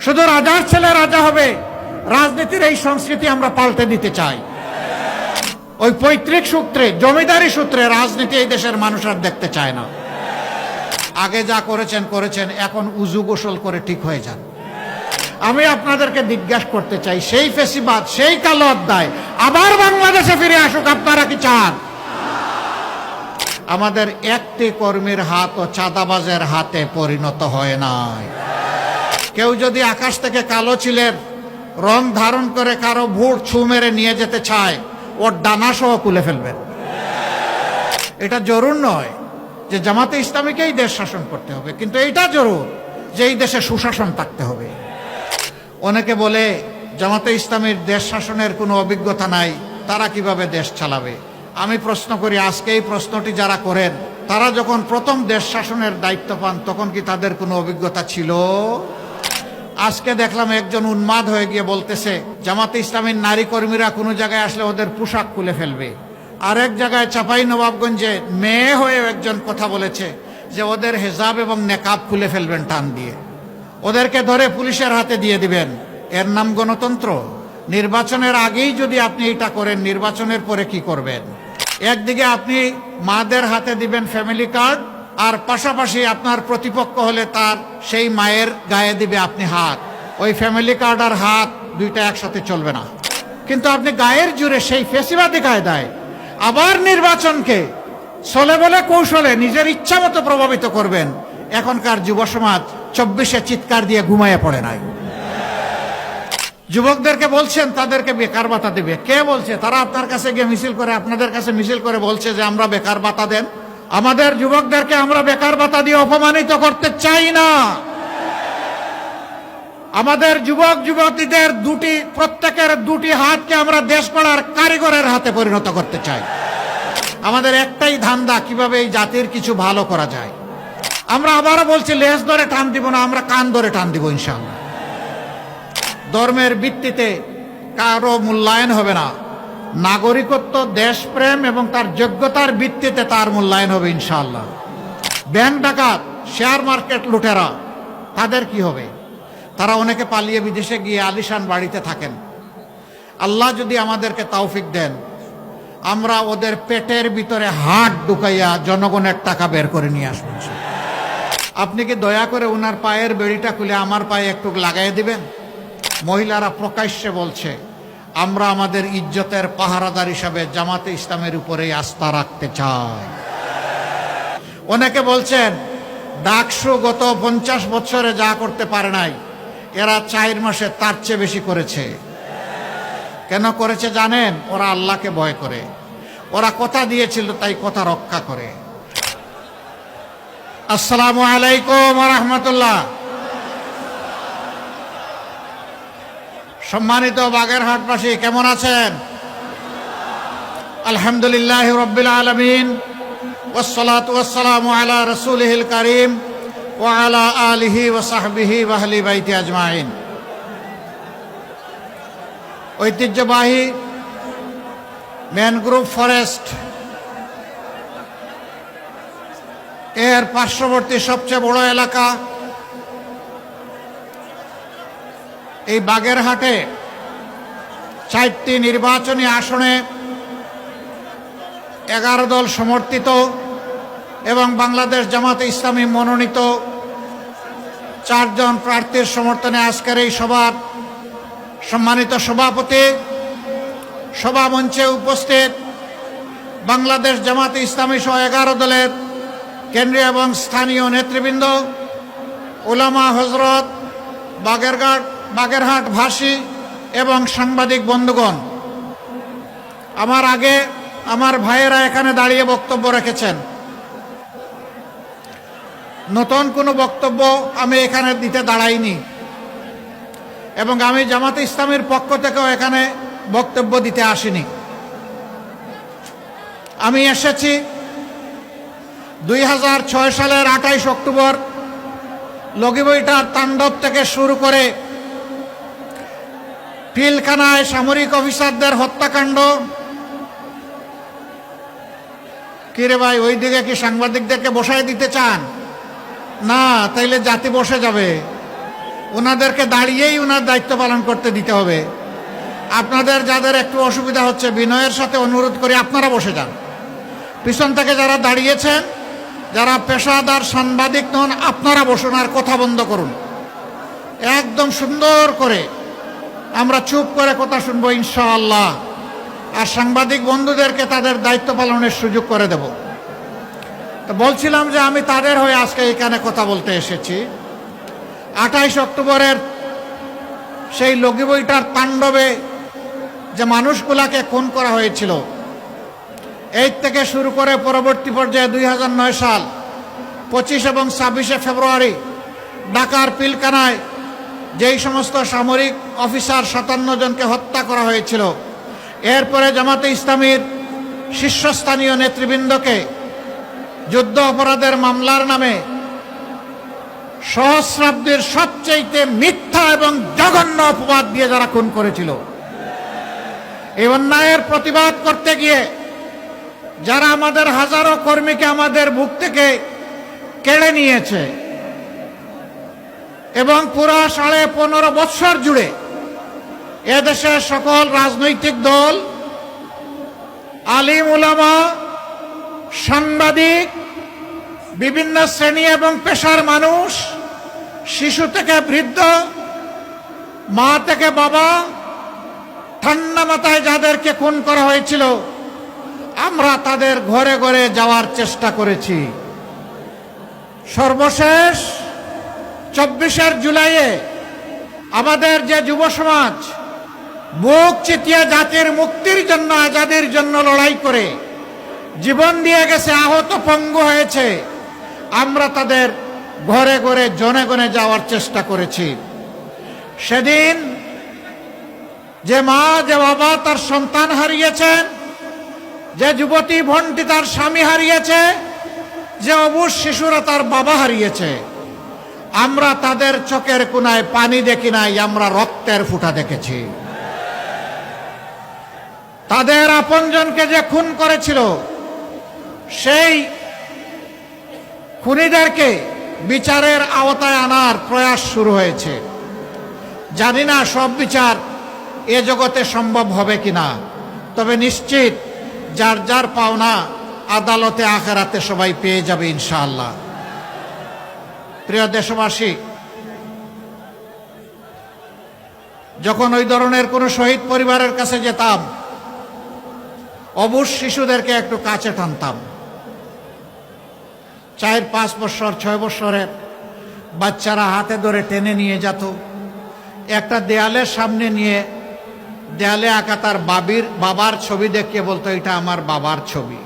শুধু রাজার ছেলে রাজা হবে, রাজনীতির এই সংস্কৃতি আমরা পাল্টে দিতে চাই। ওই পৈতৃক সূত্রে, জমিদারি সূত্রে রাজনীতি এই দেশের মানুষ আর দেখতে চায় না। আগে যা করেছেন করেছেন, এখন উজু গোসল করে ঠিক হয়ে যান। আমি আপনাদেরকে জিজ্ঞাসা করতে চাই, সেই ফেসিবাদ, সেই কালো অধ্যায় আবার বাংলাদেশে ফিরে আসুক, আপনারা কি চান? আমাদের একটি কর্মীর হাত ও চাঁদাবাজের হাতে পরিণত হয় নাই। কেউ যদি আকাশ থেকে কালো চিলের রং ধারণ করে কারো ভোট ছু মেরে নিয়ে যেতে চায়, ওর ডানা সহ খুলে ফেলবেন। এটা জরুর নয় যে জামাতে ইসলামীকেই দেশ শাসন করতে হবে, কিন্তু এইটা জরুর যে এই দেশে সুশাসন থাকতে হবে। অনেকে বলে জামাতে ইসলামীর দেশ শাসনের কোনো অভিজ্ঞতা নাই, তারা কিভাবে দেশ চালাবে? আমি প্রশ্ন করি, আজকে এই প্রশ্নটি যারা করেন, তারা যখন প্রথম দেশ শাসনের দায়িত্ব পান তখন কি তাদের কোনো অভিজ্ঞতা ছিল? আজকে দেখলাম একজন উন্মাদ হয়ে গিয়ে বলতেছে জামাতে ইসলামীর নারী কর্মীরা কোনো জায়গায় আসলে ওদের পোশাক খুলে ফেলবে। আরেক জায়গায় চাঁপাই নবাবগঞ্জে মেয়ে হয়ে একজন কথা বলেছে যে ওদের হেজাব এবং নেকাব খুলে ফেলবেন টান দিয়ে, ওদেরকে ধরে পুলিশের হাতে দিয়ে দিবেন। এর নাম গণতন্ত্র? নির্বাচনের আগেই যদি আপনি এটা করেন, নির্বাচনের পরে কি করবেন? একদিকে আপনি মাদের হাতে দিবেন ফ্যামিলি কার্ড, আর পাশাপাশি আপনার প্রতিপক্ষ হলে তার সেই মায়ের গায়ে দিবে আপনি হাত। ওই ফ্যামিলি কার্ড আর হাত দুইটা একসাথে চলবে না। কিন্তু আপনি গায়ের জুড়ে সেই ফেসিবাদী কায়দায় আবার নির্বাচনকে চলে বলে কৌশলে নিজের ইচ্ছা মতো প্রভাবিত করবেন। এখনকার যুব সমাজ 24-এ চিৎকার দিয়ে ঘুমাইয়া পড়ে নাই। যুবকদেরকে বলছেন তাদেরকে বেকার ভাতা দেবে, কে বলছে? তারা আপনার কাছে গিয়ে মিছিল করে, আপনাদের কাছে মিছিল করে বলছে যে আমরা বেকার ভাতা দেন। আমাদের যুবকদেরকে আমরা বেকার ভাতা দিয়ে অপমানিত করতে চাই না। আমাদের যুবক যুবতীদের প্রত্যেকের দুটি হাতকে আমরা দেশ গড়ার কারিগরের হাতে পরিণত করতে চাই। আমাদের একটাই ধান্দা, কিভাবে এই জাতির কিছু ভালো করা যায়। আমরা আবারও বলছি, লেজ ধরে টান দিব না, আমরা কান ধরে টান দিব ইনশাআল্লাহ। ধর্মের ভিত্তিতে কারো মূল্যায়ন হবে না। নাগরিকত্ব, দেশপ্রেম এবং তার যোগ্যতার ভিত্তিতে তার মূল্যায়ন হবে ইনশাআল্লাহ। ব্যাংক ডাকাত, শেয়ার মার্কেট লুটেরা, তাদের কি হবে? তারা অনেকে পালিয়ে বিদেশে গিয়ে আলিশান বাড়িতে থাকেন। আল্লাহ যদি আমাদেরকে তৌফিক দেন, আমরা ওদের পেটের ভিতরে হাত ঢুকাইয়া জনগণের টাকা বের করে নিয়ে আসবো। আপনি কি দয়া করে ওনার পায়ের বেড়িটা খুলে আমার পায়ে একটু লাগাই দিবেন? মহিলারা প্রকাশ্যে বলছে, আমরা আমাদের ইজ্জতের পাহারাদার হিসাবে জামাতে ইসলামের উপরেই আস্থা রাখতে চাই। অনেকে বলছেন ডাকসু গত 50 বছরে যা করতে পারে নাই, এরা 4 মাসে তার চেয়ে বেশি করেছে। কেন করেছে জানেন? ওরা আল্লাহকে ভয় করে। ওরা কথা দিয়েছিল তাই কথা রক্ষা করে। আসসালামু আলাইকুম ওয়া রাহমাতুল্লাহ। সম্মানিত বাগেরহাটবাসী, কেমন আছেন? আলহামদুলিল্লাহ রাব্বিল আলামিন, ওয়াসসালাতু ওয়াসসালামু আলা রাসূলিহিল কারীম ওয়া আলা আলিহি ওয়া সাহবিহি ওয়া আহলি বাইতি আজমাইন। ঐতিহ্যবাহী ম্যানগ্রোভ ফরেস্ট এর পার্শ্ববর্তী সবচেয়ে বড় এলাকা এই বাগেরহাটে 4টি নির্বাচনী আসনে 11 দল সমর্থিত এবং বাংলাদেশ জামাতে ইসলামী মনোনীত 4 জন প্রার্থীর সমর্থনে আজকের এই সভার সম্মানিত সভাপতি, সভামঞ্চে উপস্থিত বাংলাদেশ জামাতে ইসলামী সহ 11 দলের কেন্দ্রীয় এবং স্থানীয় নেতৃবৃন্দ, উলামা হযরত, বাগেরহাট ভাষী এবং সাংবাদিক বন্ধুগণ, আমার আগে আমার ভাইয়েরা এখানে দাঁড়িয়ে বক্তব্য রেখেছেন। নতুন কোনো বক্তব্য আমি এখানে দিতে দাঁড়াইনি এবং আমি জামাতে ইসলামীর পক্ষ থেকেও এখানে বক্তব্য দিতে আসিনি। আমি এসেছি 2006 সালের 28 অক্টোবর লগিবইটার তাণ্ডব থেকে শুরু করে পিলখানায় সামরিক অফিসারদের হত্যাকাণ্ড। কিরে ভাই, ওই দিকে কি সাংবাদিকদেরকে বসায় দিতে চান? না, তাইলে জাতি বসে যাবে। ওনাদেরকে দাঁড়িয়েই ওনার দায়িত্ব পালন করতে দিতে হবে। আপনাদের যাদের একটু অসুবিধা হচ্ছে, বিনয়ের সাথে অনুরোধ করি আপনারা বসে যান। পিছন থেকে যারা দাঁড়িয়েছেন, যারা পেশাদার সাংবাদিক নন, আপনারা বসুন আর কথা বন্ধ করুন। একদম সুন্দর করে আমরা চুপ করে কথা শুনবো ইনশাআল্লাহ। আর সাংবাদিক বন্ধুদেরকে তাদের দায়িত্ব পালনের সুযোগ করে দেব। তো বলছিলাম যে আমি তাদের হয়ে আজকে এখানে কথা বলতে এসেছি। 28 অক্টোবরের সেই লগি বইটার তাণ্ডবে যে মানুষগুলাকে খুন করা হয়েছিল, এই থেকে শুরু করে পরবর্তী পর্যায়ে 2009 সাল 25 এবং 26শে ফেব্রুয়ারি ঢাকার পিলখানায় যেই সমস্ত সামরিক অফিসার 57 জনকে হত্যা করা হয়েছিল, এরপরে জামাতে ইসলামীর শীর্ষস্থানীয় নেতৃবৃন্দকে যুদ্ধ অপরাধের মামলার নামে সহস্রাব্দীর সবচেয়ে মিথ্যা এবং জঘন্য অপবাদ দিয়ে যারা খুন করেছিল, এই অন্যায়ের প্রতিবাদ করতে গিয়ে যারা আমাদের হাজারো কর্মীকে আমাদের বুক থেকে কেড়ে নিয়েছে এবং পুরা 15.5 বৎসর জুড়ে এদেশের সকল রাজনৈতিক দল, আলিম উলামা, সাংবাদিক, বিভিন্ন শ্রেণী এবং পেশার মানুষ, শিশু থেকে বৃদ্ধ, মা থেকে বাবা, ঠান্ডা মাথায় যাদেরকে খুন করা হয়েছিল, আমরা তাদের ঘরে ঘরে যাওয়ার চেষ্টা করেছি। সর্বশেষ 24 জুলাইয়ে আমাদের যে যুব সমাজ বুক চিতিয়ে জাতির মুক্তির জন্য, আজাদির জন্য লড়াই করে জীবন দিয়ে গেছে, আহত পঙ্গু হয়েছে, আমরা তাদের ঘরে ঘরে জনে গনে যাওয়ার চেষ্টা করেছি। সেদিন যে মা, যে বাবা তার সন্তান হারিয়েছেন, যে যুবতী ভন্টি তার স্বামী হারিয়েছে, যে অবুঝ শিশুরা তার বাবা হারিয়েছে, আমরা তাদের চোখের কোনায় পানি দেখি নাই, আমরা রক্তের ফোঁটা দেখেছি। তাদের আপনজনকে যে খুন করেছিল, সেই খুনিদেরকে বিচারের আওতায় আনার প্রয়াস শুরু হয়েছে। জানি না সব বিচার এ জগতে সম্ভব হবে কিনা, তবে নিশ্চিত যার যার পাওনা আদালতে আখেরাতে সবাই পেয়ে যাবে ইনশাআল্লাহ। প্রিয় দেশবাসী, যখন ওই ধরনের কোনো শহীদ পরিবারের কাছে যেতাম, অবুঝ শিশুদেরকে একটু কাছে টানতাম। 4-5 বছর 6 বছরের বাচ্চারা হাতে ধরে টেনে নিয়ে যেত, একটা দেয়ালের সামনে নিয়ে দেয়ালে আঁকা তার বাবার ছবি দেখিয়ে বলতো, এটা আমার বাবার ছবি,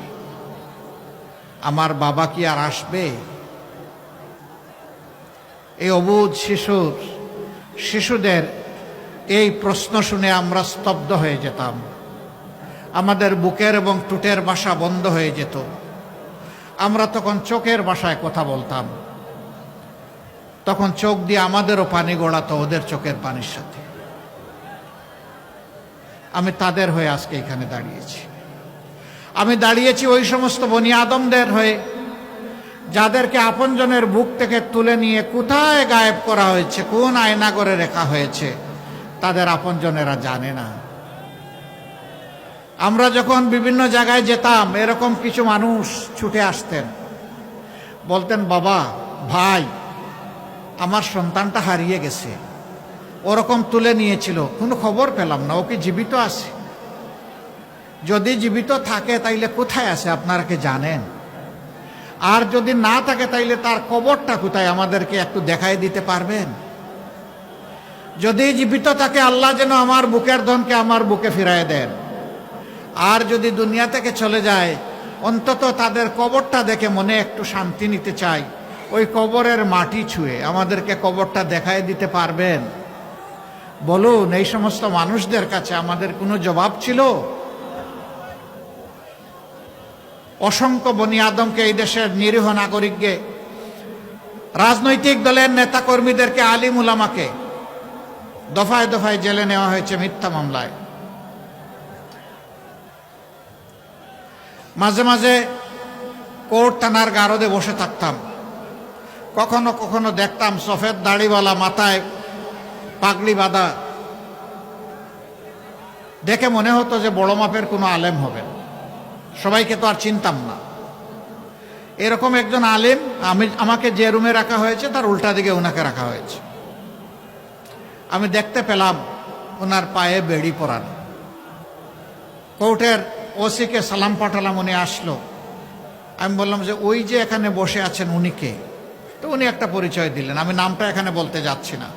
আমার বাবা কি আর আসবে? এই অবুঝ শিশুদের এই প্রশ্ন শুনে আমরা স্তব্ধ হয়ে যেতাম। আমাদের বুকের এবং টুটের ভাষা বন্ধ হয়ে যেত। আমরা তখন চোখের ভাষায় কথা বলতাম। তখন চোখ দিয়ে আমাদেরও পানি গড়াতো ওদের চোখের পানির সাথে। আমি তাদের হয়ে আজকে এখানে দাঁড়িয়েছি। আমি দাঁড়িয়েছি ওই সমস্ত বনি আদমদের হয়ে যাদেরকে আপনজনের বুক থেকে তুলে নিয়ে কোথায় গায়েব করা হয়েছে, কোন আয়নাগরে রেখা হয়েছে, তাদের আপনজনেরা জানে না। আমরা যখন বিভিন্ন জায়গায় যেতাম, এরকম কিছু মানুষ ছুটে আসতেন, বলতেন, বাবা, ভাই, আমার সন্তানটা হারিয়ে গেছে, ওরকম তুলে নিয়েছিল, কোনো খবর পেলাম না, ও কি জীবিত আছে? যদি জীবিত থাকে তাইলে কোথায় আছে আপনারা কি জানেন? আর যদি না থাকে তাইলে তার কবরটা কোথায় আমাদেরকে একটু দেখাই দিতে পারবেন? যদি জীবিত থাকে, আল্লাহ যেন আমার বুকের ধনকে আমার বুকে ফিরায় দেন। আর যদি দুনিয়া থেকে চলে যায়, অন্তত তাদের কবরটা দেখে মনে একটু শান্তি নিতে চাই। ওই কবরের মাটি ছুঁয়ে আমাদেরকে কবরটা দেখায় দিতে পারবেন? বলুন, এই সমস্ত মানুষদের কাছে আমাদের কোনো জবাব ছিল? অসংখ্য বনি আদমকে, এই দেশের নিরীহ নাগরিককে, রাজনৈতিক দলের নেতাকর্মীদেরকে, আলিম উলামাকে দফায় দফায় জেলে নেওয়া হয়েছে মিথ্যা মামলায়। মাঝে মাঝে কোর্ট থানার গারদে বসে থাকতাম। কখনো কখনো দেখতাম সফেদ দাড়িওয়ালা, মাথায় পাগড়ি বাঁধা, দেখে মনে হতো যে বড় মাপের কোনো আলেম হবেন। সবাইকে তো আর চিনতাম না। এরকম একজন আলেম, আমাকে যে রুমে রাখা হয়েছে তার উল্টা দিকে ওনাকে রাখা হয়েছে। আমি দেখতে পেলাম ওনার পায়ে বেড়ি পরানো। কোর্টের ওসিকে সালাম পাঠালাম, উনি আসলো। আমি বললাম যে ওই যে এখানে বসে আছেন উনি কে? তো উনি একটা পরিচয় দিলেন, আমি নামটা এখানে বলতে যাচ্ছি না।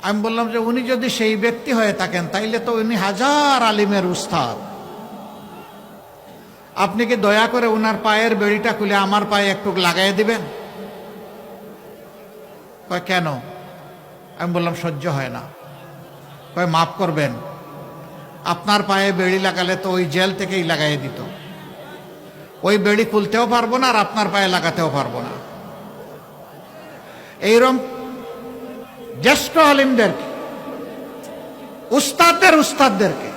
আমি বললাম যে উনি যদি সেই ব্যক্তি হয়ে থাকেন তাইলে তো উনি হাজার আলিমের উস্তাদ। আপনি কি দয়া করে উনার পায়ের বেড়িটা খুলে আমার পায়ে একটু লাগাই দিবেন? কয় কেন? আমি বললাম সহ্য হয় না। কয় মাফ করবেন, আপনার পায়ে বেড়ি লাগালে তো ওই জেল থেকেই লাগাই দিত। ওই বেড়ি খুলতেও পারবো না আর আপনার পায়ে লাগাতেও পারবো না। এইরকম জ্যেষ্ঠ আলিমদেরকে, উস্তাদদেরকে,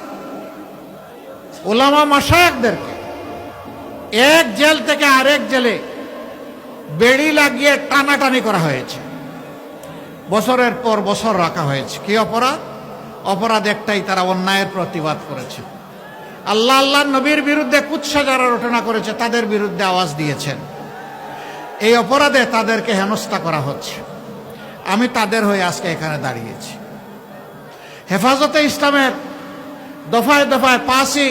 ওলামা মাশায়েখদেরকে এক জেল থেকে আরেক জেলে বেড়ি লাগিয়ে টানাটানি করা হয়েছে, বছরের পর বছর রাখা হয়েছে। কি অপরাধ? অপরাধ একটাই, তারা অন্যায়ের প্রতিবাদ করেছে। আল্লাহ আল্লাহ নবীর বিরুদ্ধে কুৎসা যারা রটনা করেছে তাদের বিরুদ্ধে আওয়াজ দিয়েছেন। এই অপরাধে তাদেরকে হেনস্থা করা হচ্ছে। আমি তাদের হয়ে আজকে এখানে দাঁড়িয়েছি। হেফাজতে ইসলামের দফায় দফায় 5ই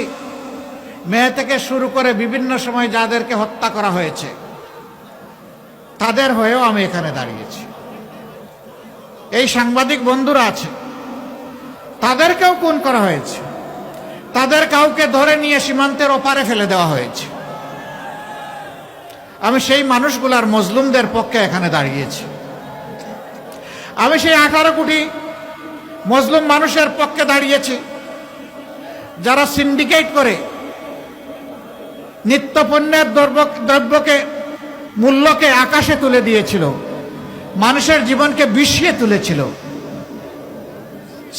মে থেকে শুরু করে বিভিন্ন সময় যাদেরকে হত্যা করা হয়েছে তাদের হয়েও আমি এখানে দাঁড়িয়েছি। এই সাংবাদিক বন্ধুরা আছে, তাদেরকেও খুন করা হয়েছে, তাদের কাউকে ধরে নিয়ে সীমান্তের ওপারে ফেলে দেওয়া হয়েছে। আমি সেই মানুষগুলার, মজলুমদের পক্ষে এখানে দাঁড়িয়েছি। আমি সেই 18 কোটি মজলুম মানুষের পক্ষে দাঁড়িয়েছি যারা সিন্ডিকেট করে নিত্যপণ্যের দ্রব্যকে, মূল্যকে আকাশে তুলে দিয়েছিল, মানুষের জীবনকে বিষিয়ে তুলেছিল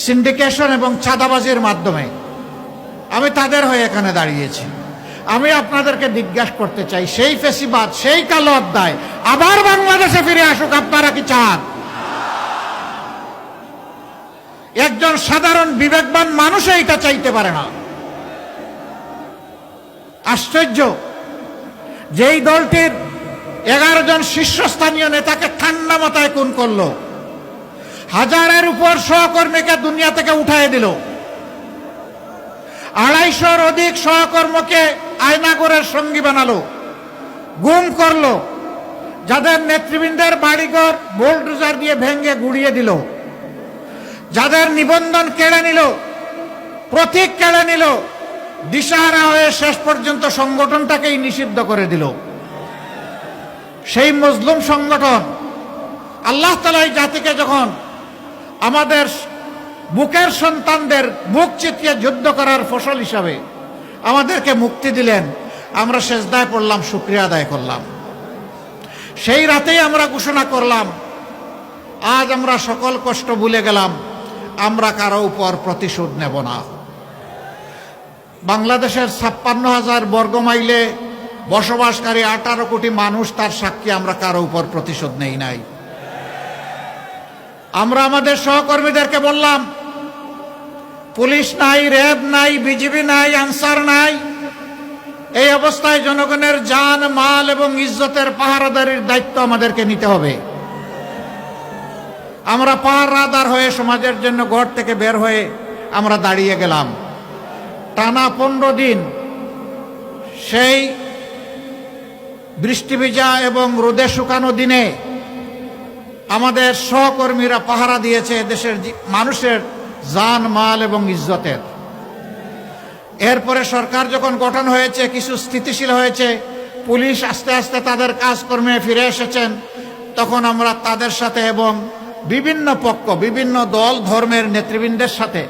সিন্ডিকেশন এবং চাঁদাবাজির মাধ্যমে। আমি তাদের হয়ে এখানে দাঁড়িয়েছি। আমি আপনাদেরকে জিজ্ঞাসা করতে চাই, সেই ফেসিবাদ, সেই কালো অধ্যায় আবার বাংলাদেশে ফিরে আসুক আপনারা কি চান? একজন সাধারণ বিবেকবান মানুষ এইটা চাইতে পারে না। আশ্চর্য, যেই দলটির 11 জন শীর্ষস্থানীয় নেতাকে ঠান্ডা মাথায় খুন করলো, হাজারের উপর সহকর্মীকে দুনিয়া থেকে উঠায় দিল, 250-র অধিক সহকর্মীকে আয়নাগরের সঙ্গী বানালো, গুম করলো, যাদের নেতৃবৃন্দের বাড়িঘর বুলডোজার দিয়ে ভেঙে গুড়িয়ে দিল, যাদের নিবন্ধন কেড়ে নিল, প্রতীক কেড়ে নিল, দিশাহারা হয়ে শেষ পর্যন্ত সংগঠনটাকেই নিষিদ্ধ করে দিল। সেই মজলুম সংগঠন আল্লাহ তাআলা এই জাতিকে যখন আমাদের বুকের সন্তানদের বুক চিতিয়ে যুদ্ধ করার ফসল হিসাবে আমাদেরকে মুক্তি দিলেন, আমরা সেজদায় পড়লাম, শুকরিয়া আদায় করলাম। সেই রাতেই আমরা ঘোষণা করলাম, আজ আমরা সকল কষ্ট ভুলে গেলাম, আমরা কারো উপর প্রতিশোধ নেব না। বাংলাদেশের 56,000 বর্গমাইলে বসবাসকারী 18 কোটি মানুষ তার সাক্ষী, আমরা কারো উপর প্রতিশোধ নেই নাই। আমরা আমাদের সহকর্মীদেরকে বললাম, পুলিশ নাই, র্যাব নাই, বিজিবি নাই, আনসার নাই, এই অবস্থায় জনগণের জান, মাল এবং ইজ্জতের পাহারাদারির দায়িত্ব আমাদেরকে নিতে হবে। আমরা পাহারাদার হয়ে সমাজের জন্য ঘর থেকে বের হয়ে আমরা দাঁড়িয়ে গেলাম। টানা 15 দিন সেই বৃষ্টি ভিজা এবং রোদে শুকানো দিনে আমাদের সহকর্মীরা পাহারা দিয়েছে দেশের মানুষের জান, মাল এবং ইজ্জতের। এরপরে সরকার যখন গঠন হয়েছে, কিছু স্থিতিশীল হয়েছে, পুলিশ আস্তে আস্তে তাদের কাজকর্মে ফিরে এসেছেন, তখন আমরা তাদের সাথে এবং বিভিন্ন পক্ষ, বিভিন্ন দল, ধর্মের নেতৃবৃন্দের সাথে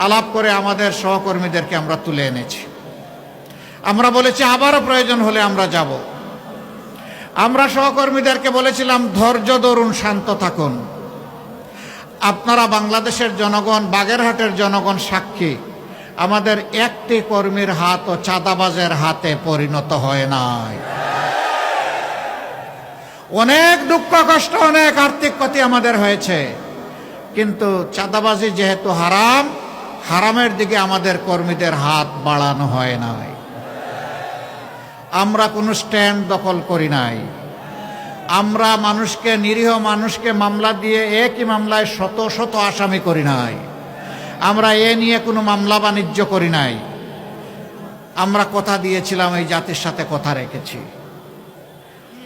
আলাপ করে আমাদের সহকর্মীদেরকে আমরা তুলে এনেছি। আমরা বলেছি আবারও প্রয়োজন হলে আমরা যাব। আমরা সহকর্মীদেরকে বলেছিলাম, ধৈর্য ধরুন, শান্ত থাকুন। আপনারা বাংলাদেশের জনগণ, বাগেরহাটের জনগণ সাক্ষী, আমাদের একটি কর্মীর হাত ও চাঁদাবাজের হাতে পরিণত হয় নাই। অনেক দুঃখ কষ্ট, অনেক আর্থিক ক্ষতি আমাদের হয়েছে, কিন্তু চাঁদাবাজি যেহেতু হারাম, হারামের দিকে আমাদের কর্মীদের হাত বাড়ানো হয় নাই। আমরা কোনো স্ট্যান্ড দখল করি নাই। আমরা মানুষকে, নিরীহ মানুষকে মামলা দিয়ে একই মামলায় শত শত আসামি করি নাই। আমরা এ নিয়ে কোনো মামলা বাণিজ্য করি নাই। আমরা কথা দিয়েছিলাম, এই জাতির সাথে কথা রেখেছি।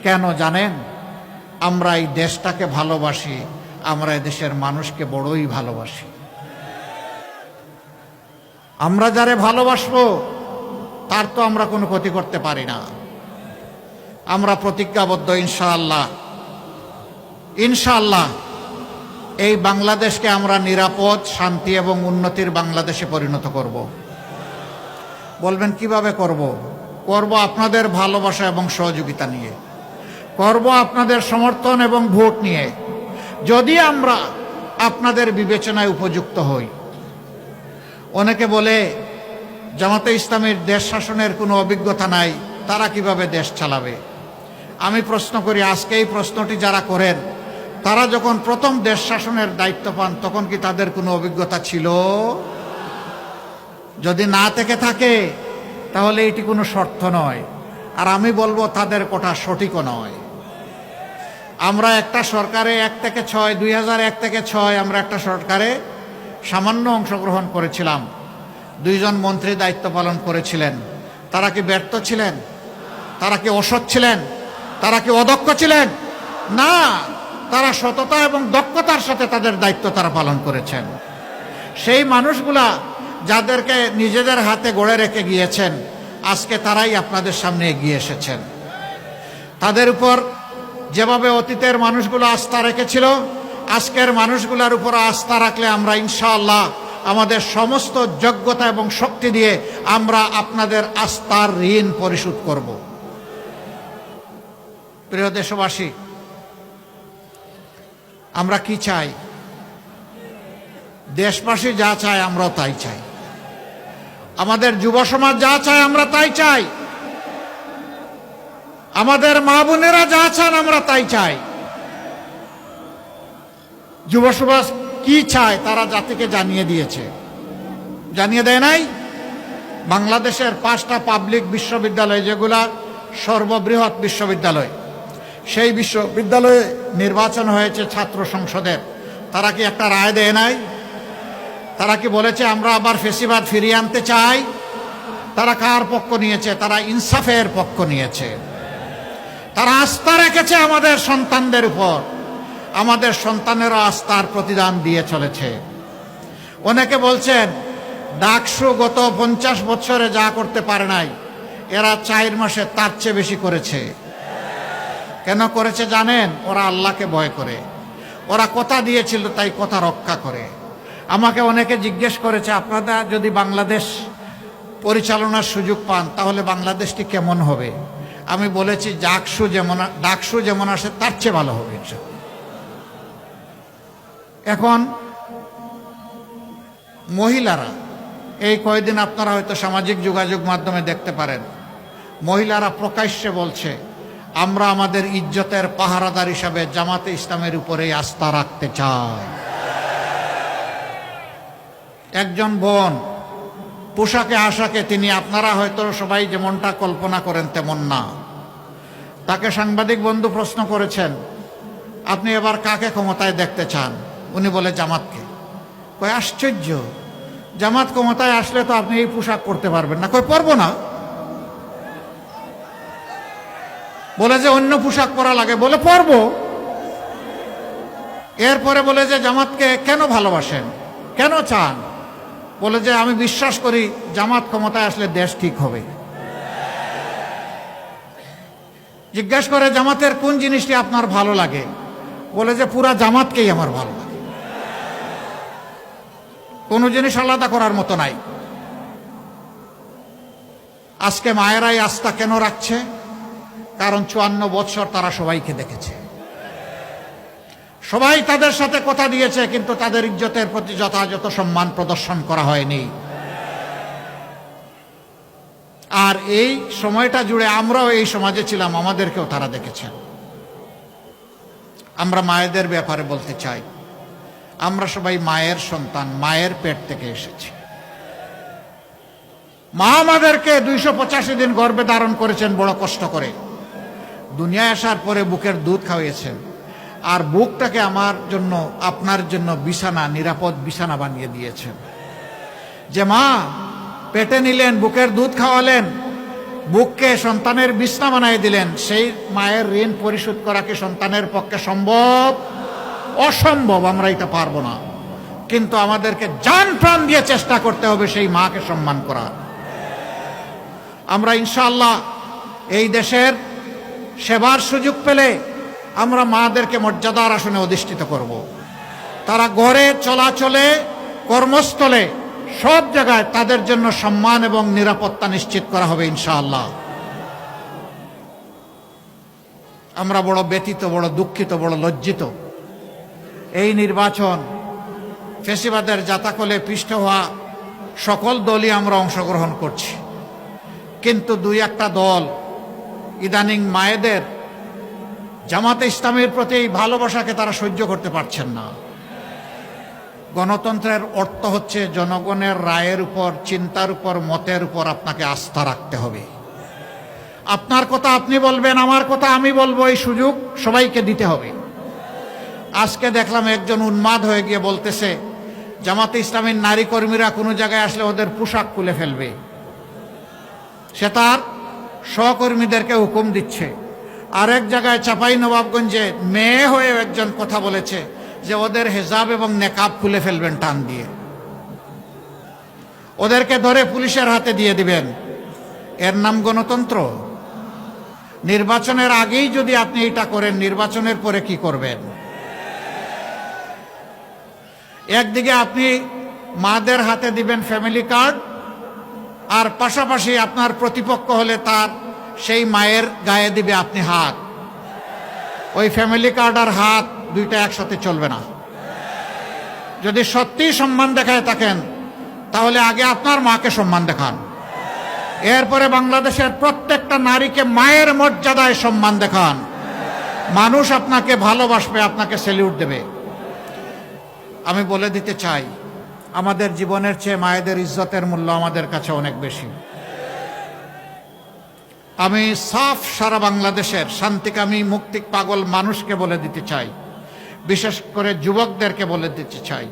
কেন জানেন? আমরা এই দেশটাকে ভালোবাসি, আমরা এই দেশের মানুষকে বড়ই ভালোবাসি। আমরা যারে ভালোবাসবো তার তো আমরা কোনো ক্ষতি করতে পারি না। আমরা প্রতিজ্ঞাবদ্ধ, ইনশাআল্লাহ ইনশাআল্লাহ এই বাংলাদেশকে আমরা নিরাপদ, শান্তি এবং উন্নতির বাংলাদেশে পরিণত করব। বলবেন কিভাবে করব? করব আপনাদের ভালোবাসা এবং সহযোগিতা নিয়ে, করব আপনাদের সমর্থন এবং ভোট নিয়ে। যদি আমরা আপনাদের বিবেচনায় উপযুক্ত হই। অনেকে বলে জামাতে ইসলামীর দেশ শাসনের কোনো অভিজ্ঞতা নাই, তারা কিভাবে দেশ চালাবে? আমি প্রশ্ন করি, আজকে এই প্রশ্নটি যারা করেন, তারা যখন প্রথম দেশ শাসনের দায়িত্ব পান তখন কি তাদের কোনো অভিজ্ঞতা ছিল? যদি না থেকে থাকে তাহলে এটি কোনো শর্ত নয়। আর আমি বলবো তাদের কথা সঠিকও নয়। আমরা একটা সরকারে 1 থেকে 6, 2001 থেকে 6 আমরা একটা সরকারে সামান্য অংশগ্রহণ করেছিলাম। 2 জন মন্ত্রী দায়িত্ব পালন করেছিলেন। তারা কি ব্যর্থ ছিলেন? তারা কি অসৎ ছিলেন? তারা কি অদক্ষ ছিলেন? না, তারা সততা এবং দক্ষতার সাথে তাদের দায়িত্ব তারা পালন করেছেন। সেই মানুষগুলা যাদেরকে নিজেদের হাতে গড়ে রেখে গিয়েছেন, আজকে তারাই আপনাদের সামনে এগিয়ে এসেছেন। তাদের উপর যেভাবে অতীতের মানুষগুলো আস্থা রেখেছিল, আজকের মানুষগুলোর উপর আস্থা রাখলে আমরা ইনশাআল্লাহ আমাদের সমস্ত যোগ্যতা এবং শক্তি দিয়ে আমরা আপনাদের আস্থার ঋণ পরিশোধ করব। প্রিয় দেশবাসী, আমরা কি চাই? দেশবাসী যা চায় আমরাও তাই চাই। আমাদের যুব সমাজ যা চায় আমরা তাই চাই। আমাদের মা বোনেরা যা চান আমরা তাই চাই। যুব সমাজ কি চায় তারা জাতিকে জানিয়ে দিয়েছে। জানিয়ে দেয় নাই? বাংলাদেশের 5টা পাবলিক বিশ্ববিদ্যালয়, যেগুলা সর্ববৃহৎ বিশ্ববিদ্যালয়, সেই বিশ্ববিদ্যালয়ে নির্বাচন হয়েছে ছাত্র সংসদের। তারা কি একটা রায় দেয় নাই? তারা কি বলেছে আমরা আবার ফেসিবাদ ফিরিয়ে আনতে চাই? তারা কার পক্ষ নিয়েছে? তারা ইনসাফের পক্ষ নিয়েছে। তারা আস্থা রেখেছে আমাদের সন্তানদের উপর। আমাদের সন্তানেরও আস্থার প্রতিদান দিয়ে চলেছে। অনেকে বলছেন ডাকসু গত 50 বছরে যা করতে পারে নাই, এরা 4 মাসে তার চেয়ে বেশি করেছে। কেন করেছে জানেন? ওরা আল্লাহকে ভয় করে। ওরা কথা দিয়েছিল তাই কথা রক্ষা করে। আমাকে অনেকে জিজ্ঞেস করেছে, আপনারা যদি বাংলাদেশ পরিচালনার সুযোগ পান তাহলে বাংলাদেশটি কেমন হবে? আমি বলেছি ডাকসু যেমন আসে তার চেয়ে ভালো হবে। এখন মহিলারা, এই কয়েকদিন আপনারা হয়তো সামাজিক যোগাযোগ মাধ্যমে দেখতে পারেন, মহিলারা প্রকাশ্যে বলছে আমরা আমাদের ইজ্জতের পাহারাদার হিসাবে জামাতে ইসলামের উপরে আস্থা রাখতে চাই। একজন বোন পোশাকে আশাকে, তিনি আপনারা হয়তো সবাই যেমনটা কল্পনা করেন তেমন না। তাকে সাংবাদিক বন্ধু প্রশ্ন করেছেন, আপনি এবার কাকে ক্ষমতায় দেখতে চান? উনি বলে জামাতকে। কয় আশ্চর্য, জামাত ক্ষমতায় আসলে তো আপনি এই পোশাক পরতে পারবেন না। কয় পরবো না। বলে যে অন্য পোশাক পরা লাগে। বলে পরবো। এরপরে বলে যে জামাতকে কেন ভালোবাসেন, কেন চান? বলে যে আমি বিশ্বাস করি জামাত ক্ষমতায় আসলে দেশ ঠিক হবে। জিজ্ঞাসা করে জামাতের কোন জিনিসটি আপনার ভালো লাগে? বলে যে পুরা জামাতকেই আমার ভালো লাগে, কোনো জিনিস আলাদা করার মতো নাই। আজকে মায়েরাই আস্থা কেন রাখছে? কারণ 54 বছর তারা সবাইকে দেখেছে, সবাই তাদের সাথে কথা দিয়েছে, কিন্তু তাদের ইজ্জতের প্রতি যথাযথ সম্মান প্রদর্শন করা হয়নি। আর এই সময়টা জুড়ে আমরাও এই সমাজে ছিলাম, আমাদেরকেও তারা দেখেছেন। আমরা মায়েদের ব্যাপারে বলতে চাই, আমরা সবাই মায়ের সন্তান, মায়ের পেট থেকে এসেছি। মা আমাদেরকে 285 দিন গর্ভে ধারণ করেছেন বড় কষ্ট করে। দুনিয়ায় আসার পরে বুকের দুধ খাওয়িয়েছেন, আর বুকটাকে আমার জন্য, আপনার জন্য বিছানা, নিরাপদ বিছানা বানিয়ে দিয়েছেন। যে মা পেটে নিলেন, বুকের দুধ খাওয়ালেন, বুককে সন্তানের বিছানা বানিয়ে দিলেন, সেই মায়ের ঋণ পরিশোধ করা কি সন্তানের পক্ষে সম্ভব? অসম্ভব। আমরা এটা পারবো না, কিন্তু আমাদেরকে জান প্রাণ দিয়ে চেষ্টা করতে হবে সেই মাকে সম্মান করা। আমরা ইনশাআল্লাহ এই দেশের সেবার সুযোগ পেলে আমরা মাদেরকে মর্যাদার আসনে অধিষ্ঠিত করব। তারা ঘরে, চলাচলে, কর্মস্থলে, সব জায়গায় তাদের জন্য সম্মান এবং নিরাপত্তা নিশ্চিত করা হবে ইনশাআল্লাহ। আমরা বড় ব্যথিত, বড় দুঃখিত, বড় লজ্জিত। এই নির্বাচন ফ্যাসিবাদের জাতাকলে পিষ্ট হওয়া সকল দলই আমরা অংশগ্রহণ করছি, কিন্তু দুই একটা দল ইদানিং মায়েদের, জামাতে ইসলামের প্রতি এই ভালোবাসাকে তারা সহ্য করতে পারছেন না। গণতন্ত্রের অর্থ হচ্ছে জনগণের রায়ের উপর, চিন্তার উপর, মতের উপর আপনাকে আস্থা রাখতে হবে। আপনার কথা আপনি বলবেন, আমার কথা আমি বলবো, এই সুযোগ সবাইকে দিতে হবে। আজকে দেখলাম একজন উন্মাদ হয়ে গিয়ে বলতেছে জামাতে ইসলামের নারী কর্মীরা কোনো জায়গায় আসলে ওদের পোশাক খুলে ফেলবে। সে তার সহকর্মীদেরকে হুকুম দিচ্ছে। আরেক জায়গায় চাপাই নবাবগঞ্জে মেয়ে হয়ে একজন কথা বলেছে যে ওদের হেজাব এবং নেকাব খুলে ফেলবেন টান দিয়ে, ওদেরকে ধরে পুলিশের হাতে দিয়ে দিবেন। এর নাম গণতন্ত্র? নির্বাচনের আগেই যদি আপনি এটা করেন, নির্বাচনের পরে কি করবেন? একদিকে আপনি মাদের হাতে দিবেন ফ্যামিলি কার্ড, আর পাশাপাশি আপনার প্রতিপক্ষ হলে তার সেই মায়ের গায়ে দিবে আপনি হাত। ওই ফ্যামিলি কার্ড আর হাত দুইটা একসাথে চলবে না। যদি সত্যি সম্মান দেখায় থাকেন তাহলে আগে আপনার মাকে সম্মান দেখান, এরপরে বাংলাদেশের প্রত্যেকটা নারীকে মায়ের মর্যাদায় সম্মান দেখান। মানুষ আপনাকে ভালোবাসবে, আপনাকে স্যালিউট দেবে। আমি বলে দিতে চাই, আমাদের জীবনের চেয়ে মায়েদের ইজ্জতের মূল্য আমাদের কাছে অনেক বেশি। আমি সাফ সারা বাংলাদেশের শান্তিকামী, মুক্তি পাগল মানুষকে বলে দিতে চাই, বিশেষ করে যুবকদেরকে বলে দিতে চাই,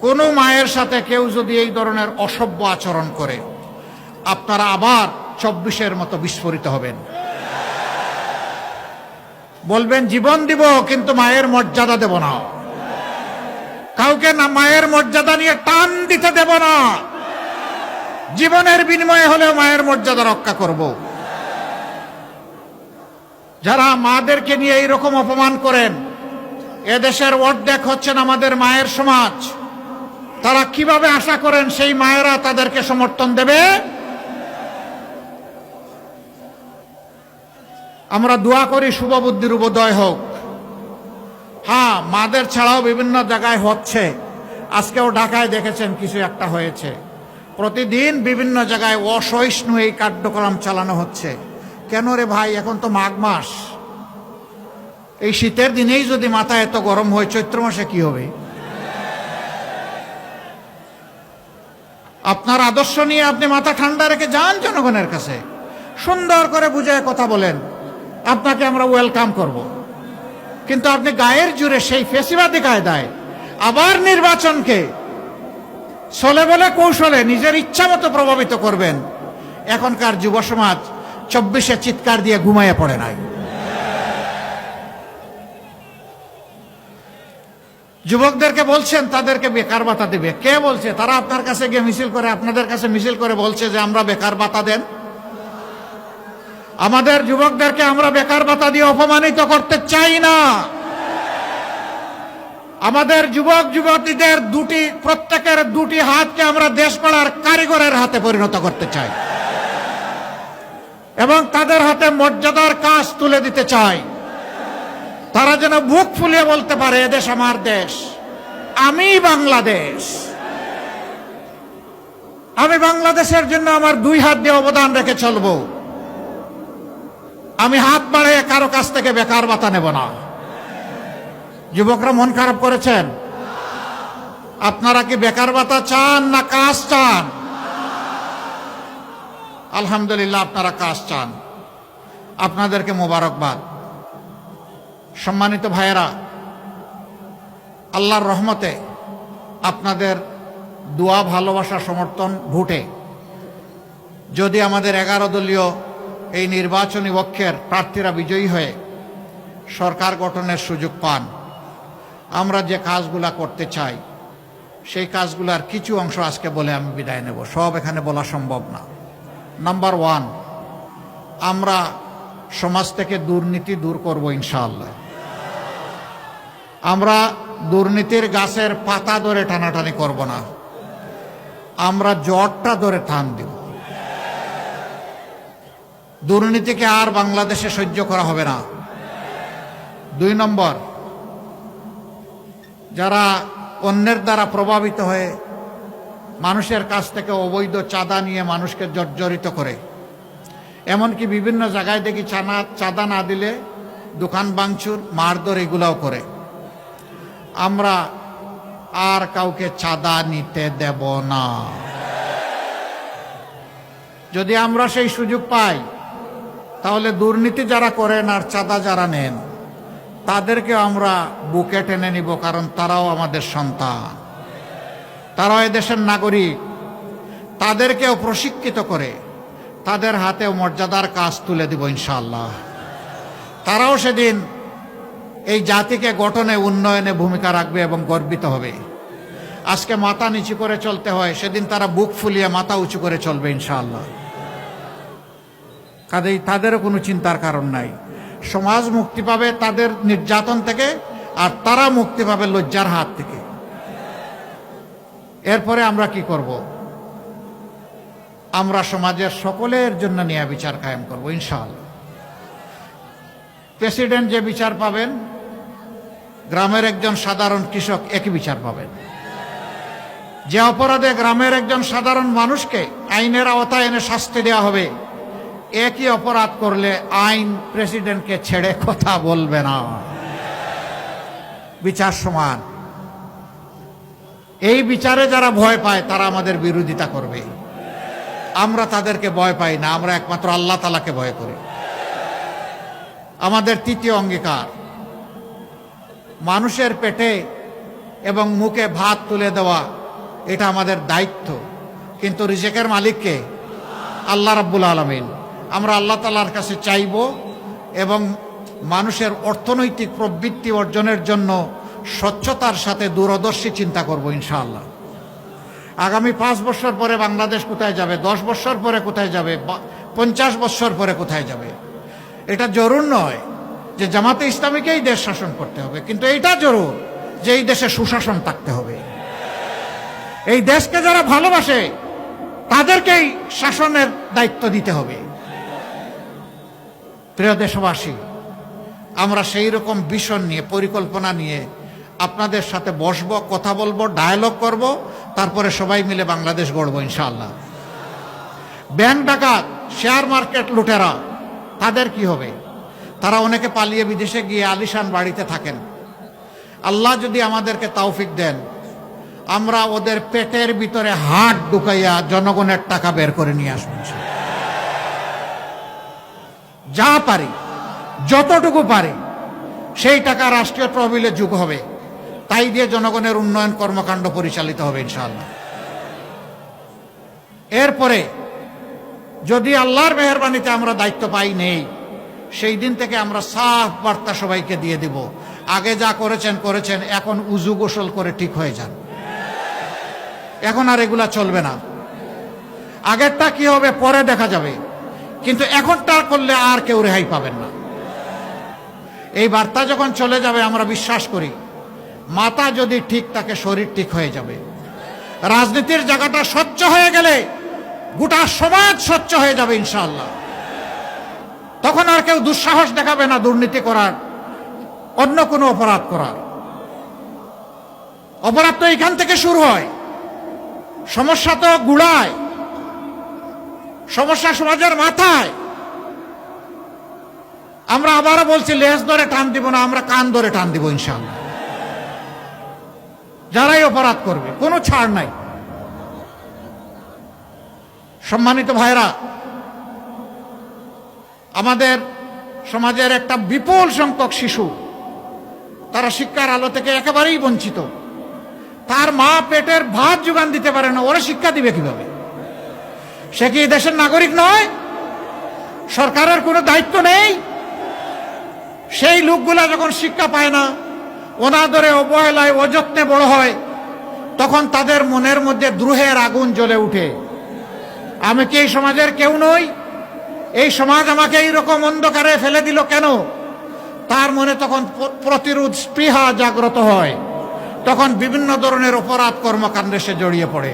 কোনো মায়ের সাথে কেউ যদি এই ধরনের অসভ্য আচরণ করে, আপনারা আবার 24-এর মতো বিস্ফোরিত হবেন। বলবেন জীবন দিব কিন্তু মায়ের মর্যাদা দেব না, কাউকে না মায়ের মর্যাদা নিয়ে টান দিতে দেব না। জীবনের বিনিময়ে হলেও মায়ের মর্যাদা রক্ষা করব। যারা মাদেরকে নিয়ে এইরকম অপমান করেন, এদেশের অর্ধেক হচ্ছেন আমাদের মায়ের সমাজ। তারা কিভাবে আশা করেন সেই মায়েরা তাদেরকে সমর্থন দেবে? আমরা দোয়া করি শুভ বুদ্ধির উদয় হোক। হ্যাঁ, মাদের ছাড়াও বিভিন্ন জায়গায় হচ্ছে। আজকেও ঢাকায় দেখেছেন কিছু একটা হয়েছে। প্রতিদিন বিভিন্ন জায়গায় অসহিষ্ণু এই কার্যক্রম চালানো হচ্ছে। কেন রে ভাই, এখন তো মাঘ মাস। এই শীতের দিনেই যদি মাথা এত গরম হয়, চৈত্র মাসে কি হবে? আপনার আদর্শ নিয়ে আপনি মাথা ঠান্ডা রেখে যান জনগণের কাছে, সুন্দর করে বুঝায় কথা বলেন, আপনাকে আমরা ওয়েলকাম করব। কিন্তু আপনি গায়ের জোরে সেই ফেসিবাদী কায়দায় আবার নির্বাচনকে ছলে বলে কৌশলে নিজের ইচ্ছা মতো প্রভাবিত করবেন। এখনকার যুব সমাজ 24-এ চিৎকার দিয়ে ঘুমাইয়ে পড়ে নাই। যুবকদেরকে বলছেন তাদেরকে বেকার ভাতা দেবে। কে বলছে? তারা আপনার কাছে গিয়ে মিছিল করে, আপনাদের কাছে মিছিল করে বলছে যে আমরা বেকার ভাতা দেন। আমাদের যুবকদেরকে আমরা বেকার ভাতা দিয়ে অপমানিত করতে চাই না। আমাদের যুবক যুবতীদের প্রত্যেকের দুটি হাতকে আমরা দেশ গড়ার কারিগরের হাতে পরিণত করতে চাই এবং তাদের হাতে মর্যাদার কাজ তুলে দিতে চাই। তারা যেন বুক ফুলিয়ে বলতে পারে, এদেশ আমার দেশ, আমি বাংলাদেশ। আমি বাংলাদেশের জন্য আমার দুই হাত দিয়ে অবদান রেখে চলব। আমি হাত বাড়িয়ে কারো কাছ থেকে বেকার ভাতা নেব না। যুবকরা মন খারাপ করেছেন, আপনারা কি বেকার ভাতা চান না কাজ চান? আলহামদুলিল্লাহ, আপনারা কাজ চান, আপনাদেরকে মোবারকবাদ। সম্মানিত ভাইয়েরা, আল্লাহর রহমতে আপনাদের দোয়া, ভালোবাসা, সমর্থন, ভোটে যদি আমাদের 11 দলীয় এই নির্বাচনী পক্ষের প্রার্থীরা বিজয়ী হয়ে সরকার গঠনের সুযোগ পান, আমরা যে কাজগুলা করতে চাই সেই কাজগুলার কিছু অংশ আজকে বলে আমি বিদায় নেব। সব এখানে বলা সম্ভব না। নাম্বার 1, আমরা সমাজ থেকে দুর্নীতি দূর করব ইনশাআল্লাহ। আমরা দুর্নীতির গাছের পাতা ধরে টানাটানি করব না, আমরা জটটা ধরে টান দিব। দুর্নীতিকে আর বাংলাদেশে সহ্য করা হবে না। 2 নম্বর, যারা অন্যের দ্বারা প্রভাবিত হয়ে মানুষের কাছ থেকে অবৈধ চাঁদা নিয়ে মানুষকে জর্জরিত করে, এমনকি বিভিন্ন জায়গায় দেখি চাঁদা না দিলে দোকান ভাঙচুর, মারধর এগুলাও করে, আমরা আর কাউকে চাঁদা নিতে দেব না। যদি আমরা সেই সুযোগ পাই তাহলে দুর্নীতি যারা করেন আর চাঁদা যারা নেন তাদেরকে আমরা বুকে টেনে নিব, কারণ তারাও আমাদের সন্তান, তারাও এদেশের নাগরিক। তাদেরকেও প্রশিক্ষিত করে তাদের হাতেও মর্যাদার কাজ তুলে দিব ইনশাআল্লাহ। তারাও সেদিন এই জাতিকে গঠনে, উন্নয়নে ভূমিকা রাখবে এবং গর্বিত হবে। আজকে মাথা নিচু করে চলতে হয়, সেদিন তারা বুক ফুলিয়ে মাথা উঁচু করে চলবে ইনশাআল্লাহ। কাজেই তাদেরও কোনো চিন্তার কারণ নাই। সমাজ মুক্তি পাবে তাদের নির্যাতন থেকে, আর তারা মুক্তি পাবে লজ্জার হাত থেকে। এরপরে আমরা কি করব? আমরা সমাজের সকলের জন্য ন্যায় বিচার কায়েম করব ইনশাআল্লাহ। প্রেসিডেন্ট যে বিচার পাবেন, গ্রামের একজন সাধারণ কৃষক একই বিচার পাবেন। যে অপরাধে গ্রামের একজন সাধারণ মানুষকে আইনের আওতায় এনে শাস্তি দেওয়া হবে, একই অপরাধ করলে আইন প্রেসিডেন্টকে ছেড়ে কথা বলবে না। বিচার সমান। এই বিচারে যারা ভয় পায় তারা আমাদের বিরোধিতা করবে। আমরা তাদেরকে ভয় পাই না, আমরা একমাত্র আল্লাহ তাআলাকে ভয় করি। আমাদের 3য় অঙ্গীকার, মানুষের পেটে এবং মুখে ভাত তুলে দেওয়া, এটা আমাদের দায়িত্ব, কিন্তু রিজিকের মালিককে আল্লাহ রাব্বুল আলামিন। আমরা আল্লাহ তাআলার কাছে চাইব এবং মানুষের অর্থনৈতিক প্রবৃত্তি অর্জনের জন্য স্বচ্ছতার সাথে দূরদর্শী চিন্তা করব ইনশাআল্লাহ। আগামী 5 বছর পরে বাংলাদেশ কোথায় যাবে, 10 বছর পরে কোথায় যাবে, 50 বছর পরে কোথায় যাবে, এটা জরুর নয় যে জামাতে ইসলামীকেই দেশ শাসন করতে হবে, কিন্তু এটা জরুর যে এই দেশে সুশাসন থাকতে হবে। এই দেশকে যারা ভালোবাসে তাদেরকেই শাসনের দায়িত্ব দিতে হবে। প্রিয় দেশবাসী, আমরা সেই রকম ভিশন নিয়ে, পরিকল্পনা নিয়ে আপনাদের সাথে বসবো, কথা বলবো, ডায়ালগ করব, তারপরে সবাই মিলে বাংলাদেশ গড়ব ইনশাআল্লাহ। ব্যাংক ডাকাত, শেয়ার মার্কেট লুটেরা, তাদের কি হবে? তারা অনেকে পালিয়ে বিদেশে গিয়ে আলিশান বাড়িতে থাকেন। আল্লাহ যদি আমাদেরকে তৌফিক দেন, আমরা ওদের পেটের ভিতরে হাত ঢুকাইয়া জনগণের টাকা বের করে নিয়ে আসবো। যা পারি, যতটুকু পারি, সেই টাকা রাষ্ট্রীয় তহবিলে যোগ হবে, তাই দিয়ে জনগণের উন্নয়ন কর্মকাণ্ড পরিচালিত হবে ইনশাআল্লাহ। এরপরে যদি আল্লাহর মেহেরবানিতে আমরা দায়িত্ব পাই নেই, সেই দিন থেকে আমরা সাফ বার্তা সবাইকে দিয়ে দিব, আগে যা করেছেন করেছেন, এখন উজু গোসল করে ঠিক হয়ে যান। এখন আর এগুলা চলবে না। আগেরটা কি হবে পরে দেখা যাবে, কিন্তু এখনটা করলে আর কেউ রেহাই পাবেন না। এই বার্তা যখন চলে যাবে, আমরা বিশ্বাস করি মাথা যদি ঠিক থাকে শরীর ঠিক হয়ে যাবে। রাজনীতির জায়গাটা স্বচ্ছ হয়ে গেলে গোটা সমাজ স্বচ্ছ হয়ে যাবে ইনশাআল্লাহ। তখন আর কেউ দুঃসাহস দেখাবে না দুর্নীতি করার, অন্য কোনো অপরাধ করার। অপরাধ তো এখান থেকে শুরু হয়, সমস্যা তো গুড়ায়, সমস্যা সমাজের মাথায়। আমরা আবারও বলছি, লেজ ধরে টান দিব না, আমরা কান ধরে টান দিব ইনশাআল্লাহ। যারাই অপরাধ করবে, কোনো ছাড় নাই। সম্মানিত ভাইরা, আমাদের সমাজের একটা বিপুল সংখ্যক শিশু, তারা শিক্ষার আলো থেকে একেবারেই বঞ্চিত। তার মা পেটের ভাত যোগান দিতে পারে না, ওরা শিক্ষা দিবে কিভাবে? সে কি দেশের নাগরিক নয়? সরকারের কোনো দায়িত্ব নেই? সেই লোকগুলা যখন শিক্ষা পায় না, অনাদরে অবহেলায় অযত্নে বড় হয়, তখন তাদের মনের মধ্যে দ্রোহের আগুন জ্বলে উঠে। আমি কি এই সমাজের কেউ নই? এই সমাজ আমাকে এইরকম অন্ধকারে ফেলে দিল কেন? তার মনে তখন প্রতিরোধ স্পৃহা জাগ্রত হয়, তখন বিভিন্ন ধরনের অপরাধ কর্মকাণ্ডে সে জড়িয়ে পড়ে।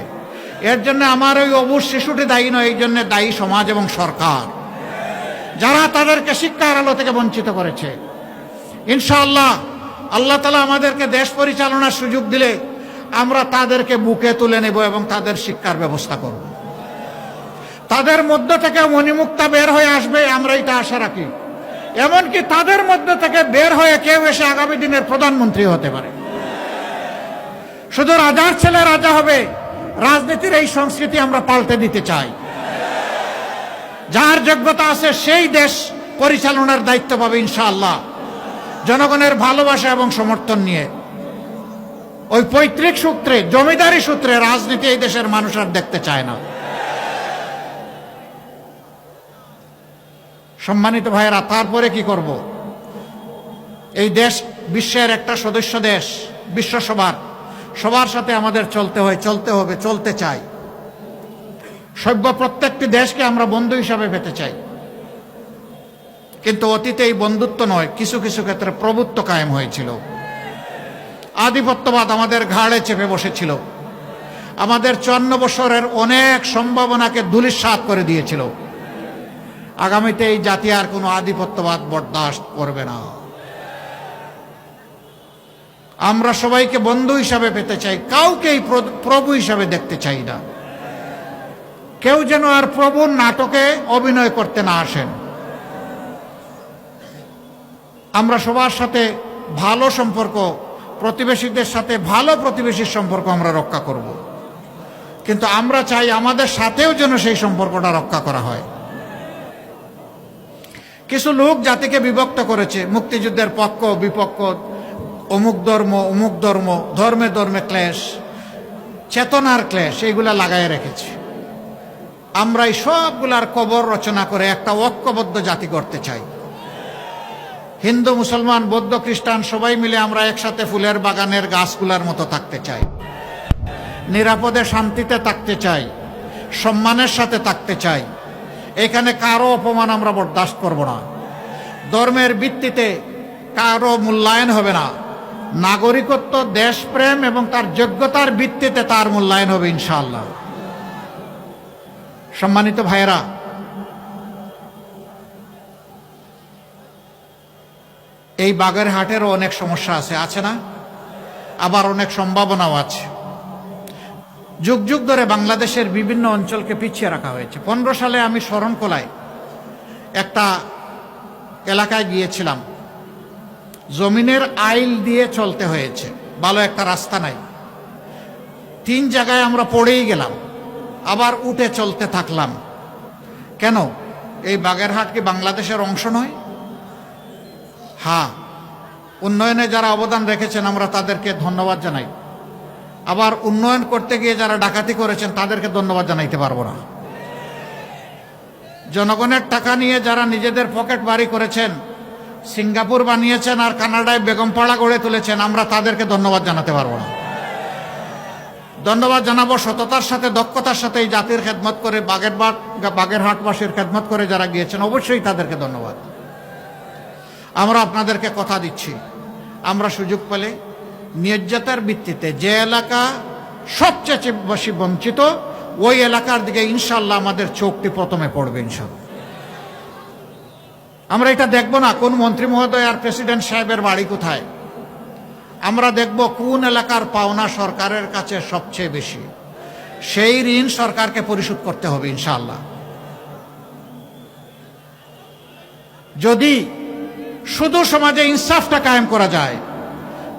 এর জন্য আমার ওই অবুঝ শিশুটি দায়ী নয়, এই জন্য দায়ী সমাজ এবং সরকার, যারা তাদেরকে শিক্ষার আলো থেকে বঞ্চিত করেছে। ইনশাআল্লাহ আল্লাহ তাআলা আমাদেরকে দেশ পরিচালনার সুযোগ দিলে আমরা তাদেরকে বুকে তুলে নেব এবং তাদের শিক্ষার ব্যবস্থা করব। তাদের মধ্য থেকে মণিমুক্তা বের হয়ে আসবে, আমরা এটা আশা রাখি। এমনকি তাদের মধ্য থেকে বের হয়ে কেউ এসে আগামী দিনের প্রধানমন্ত্রী হতে পারে। শুধু রাজার ছেলে রাজা হবে, রাজনীতির এই সংস্কৃতি আমরা পাল্টে দিতে চাই। যার যোগ্যতা আছে সেই দেশ পরিচালনার দায়িত্ব পাবে ইনশাআল্লাহ, জনগণের ভালোবাসা এবং সমর্থন নিয়ে। ওই পৈতৃক সূত্রে, জমিদারি সূত্রে রাজনীতি এই দেশের মানুষ আর দেখতে চায় না। সম্মানিত ভাইয়েরা, তারপরে কি করব? এই দেশ বিশ্বের একটা সদস্য দেশ, বিশ্বসভার, সবার সাথে আমাদের চলতে হয়, চলতে হবে, চলতে চাই। সভ্য প্রত্যেকটি দেশকে আমরা বন্ধু হিসাবে পেতে চাই, কিন্তু অতীতে এই বন্ধুত্ব নয়, কিছু কিছু ক্ষেত্রে প্রভুত্ব কায়েম হয়েছিল। আধিপত্যবাদ আমাদের ঘাড়ে চেপে বসেছিল, আমাদের 54 বছরের অনেক সম্ভাবনাকে ধূলিসাৎ করে দিয়েছিল। আগামীতে এই জাতি আর কোনো আধিপত্যবাদ বরদাস্ত করবে না। আমরা সবাইকে বন্ধু হিসাবে পেতে চাই, কাউকেই প্রভু হিসাবে দেখতে চাই না। কেউ যেন আর প্রভুর নাটকে অভিনয় করতে না আসেন। আমরা সবার সাথে ভালো সম্পর্ক, প্রতিবেশীদের সাথে ভালো প্রতিবেশীর সম্পর্ক আমরা রক্ষা করব, কিন্তু আমরা চাই আমাদের সাথেও যেন সেই সম্পর্কটা রক্ষা করা হয়। কিছু লোক জাতিকে বিভক্ত করেছে, মুক্তিযুদ্ধের পক্ষ বিপক্ষ, অমুক ধর্ম অমুক ধর্ম, ধর্মে ধর্মে ক্লেশ, চেতনার ক্লেশ, এইগুলা লাগাই রেখেছে। আমরা এই সবগুলার কবর রচনা করে একটা ঐক্যবদ্ধ জাতি করতে চাই। হিন্দু, মুসলমান, বৌদ্ধ, খ্রিস্টান সবাই মিলে আমরা একসাথে ফুলের বাগানের গাছগুলার মতো থাকতে চাই, নিরাপদে শান্তিতে থাকতে চাই, সম্মানের সাথে থাকতে চাই। এখানে কারো অপমান আমরা বরদাস্ত করব না। ধর্মের ভিত্তিতে কারো মূল্যায়ন হবে না। নাগরিকত্ব, দেশপ্রেম এবং তার যোগ্যতার ভিত্তিতে তার মূল্যায়ন হবে ইনশাআল্লাহ। সম্মানিত ভাইয়েরা, এই বাগেরহাটেরও অনেক সমস্যা আছে না? আবার অনেক সম্ভাবনাও আছে। যুগ যুগ ধরে বাংলাদেশের বিভিন্ন অঞ্চলকে পিছিয়ে রাখা হয়েছে। 15 সালে আমি শরণখোলায় একটা এলাকায় গিয়েছিলাম, জমিনের আইল দিয়ে চলতে হয়েছে, ভালো একটা রাস্তা নাই। 3 জায়গায় আমরা পড়েই গেলাম, আবার উঠে চলতে থাকলাম। কেন? এই বাগেরহাট কি বাংলাদেশের অংশ নয়? হ্যাঁ, উন্নয়নে যারা অবদান রেখেছেন আমরা তাদেরকে ধন্যবাদ জানাই। আবার উন্নয়ন করতে গিয়ে যারা ডাকাতি করেছেন তাদেরকে ধন্যবাদ জানাইতে পারবো না। জনগণের টাকা নিয়ে যারা নিজেদের পকেট বাড়ি করেছেন, সিঙ্গাপুর বানিয়েছেন আর কানাডায় বেগমপাড়া গড়ে তুলেছেন, আমরা তাদেরকে ধন্যবাদ জানাতে পারবো না। ধন্যবাদ জানাবো সততার সাথে, দক্ষতার সাথে এই জাতির খেদমত করে, বাগেরহাটবাসীর খেদমত করে যারা গিয়েছেন, অবশ্যই তাদেরকে ধন্যবাদ। আমরা আপনাদেরকে কথা দিচ্ছি, আমরা সুযোগ পেলে ন্যায্যতার ভিত্তিতে যে এলাকা সবচেয়ে বেশি বঞ্চিত, ওই এলাকার দিকে ইনশাআল্লাহ আমাদের চোখটি প্রথমে পড়বে ইনশাআল্লাহ। আমরা এটা দেখব না কোন মন্ত্রী মহোদয় আর প্রেসিডেন্ট সাহেবের বাড়ি কোথায়, আমরা দেখব কোন এলাকার পাওনা সরকারের কাছে সবচেয়ে বেশি, সেই ঋণ সরকারকে পরিশোধ করতে হবে ইনশাআল্লাহ। যদি শুধু সমাজে ইনসাফটা কায়েম করা যায়,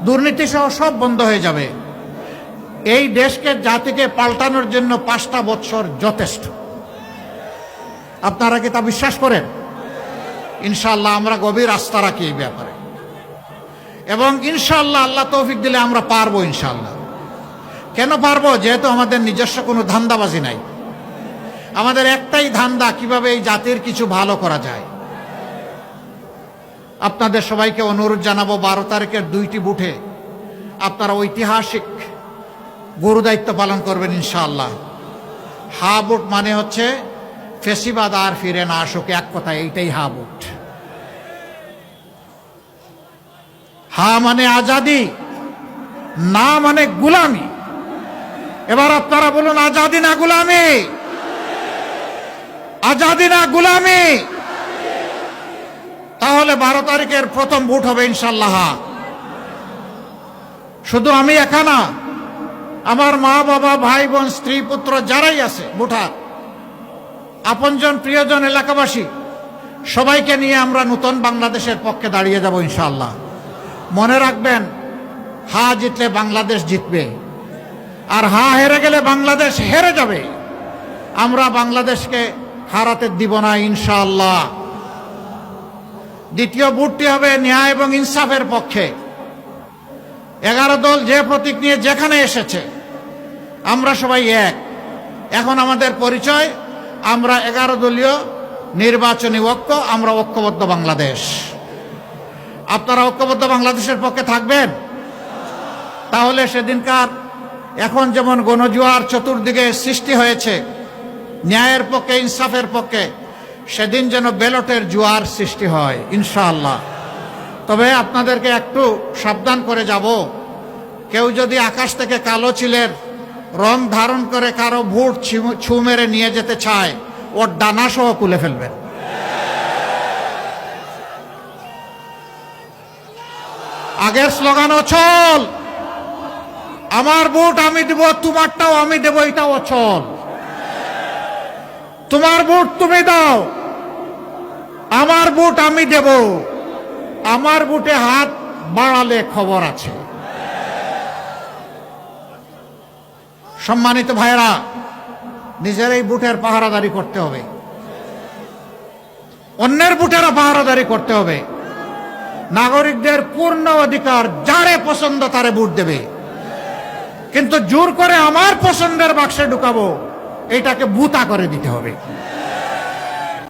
দুর্নীতি সহ সব বন্ধ হয়ে যাবে। এই দেশকে জাতিকে পাল্টানোর জন্য 5টা বছর যথেষ্ট। আপনারা কি তা বিশ্বাস করেন? ইনশাআল্লাহ আমরা গভীর আস্থা রাখি এই ব্যাপারে, এবং ইনশাআল্লাহ আল্লাহ তৌফিক দিলে আমরা পারবো ইনশাআল্লাহ। কেন পারবো? যেহেতু আমাদের নিজস্ব কোনো ধান্দাবাজি নাই। আমাদের একটাই ধান্দা, কিভাবে এই জাতির কিছু ভালো করা যায়। আপনাদের সবাইকে অনুরোধ জানাবো, 12 তারিখের 2টি বুথে আপনারা ঐতিহাসিক গুরুদায়িত্ব পালন করবেন ইনশাআল্লাহ। হা বুট মানে হচ্ছে ফেসিবাদ আর ফিরে না আসুক, এক কথা এইটাই হা বুট। হা মানে আজাদি, না মানে গুলামি। এবার আপনারা বলুন, আজাদি না গুলামি? আজাদি না গুলামি? তাহলে 12 তারিখের প্রথম ভোট হবে ইনশাআল্লাহ। শুধু আমি একা না, আমার মা বাবা ভাই বোন স্ত্রী পুত্র যারাই আছে ভোটার, আপনজন প্রিয়জন এলাকাবাসী সবাইকে নিয়ে আমরা নতুন বাংলাদেশের পক্ষে দাঁড়িয়ে যাব ইনশাআল্লাহ। মনে রাখবেন, হা জিতলে বাংলাদেশ জিতবে, আর হা হেরে গেলে বাংলাদেশ হেরে যাবে। আমরা বাংলাদেশকে হারাতে দিব না ইনশাআল্লাহ। দ্বিতীয় ভোটটি হবে ন্যায় এবং ইনসাফের পক্ষে। 11 দল যে প্রতীক নিয়ে যেখানে এসেছে, আমরা সবাই এক। এখন আমাদের পরিচয়, আমরা 11 দলীয় নির্বাচনী ঐক্য, আমরা ঐক্যবদ্ধ বাংলাদেশ। আপনারা ঐক্যবদ্ধ বাংলাদেশের পক্ষে থাকবেন? তাহলে সেদিনকার এখন যেমন গণজোয়ার চতুর্দিকে সৃষ্টি হয়েছে ন্যায়ের পক্ষে ইনসাফের পক্ষে, সেদিন যেন ব্যালটের জোয়ার সৃষ্টি হয় ইনশাআল্লাহ। তবে আপনাদেরকে একটু সাবধান করে যাব, কেউ যদি আকাশ থেকে কালো চিলের রং ধারণ করে কারো ভোট ছু মেরে নিয়ে যেতে চায়, ওর ডানা সহ খুলে ফেলবেন। আগের স্লোগান অচল, আমার ভোট আমি দেব, তোমারটাও আমি দেব, এটা অচল। তোমার ভোট তুমি দাও, আমার ভোট আমি দেব। আমার ভোটে হাত বাড়ালে খবর আছে। সম্মানিত ভাইরা, নিজের এই ভোটের পাহারাদারি করতে হবে, অন্যের ভোটেরও পাহারাদারি করতে হবে। নাগরিকদের পূর্ণ অধিকার, যারে পছন্দ তারে ভোট দেবে, কিন্তু জোর করে আমার পছন্দের বাক্সে ঢুকাবো, এটাকে বুতা করে দিতে হবে।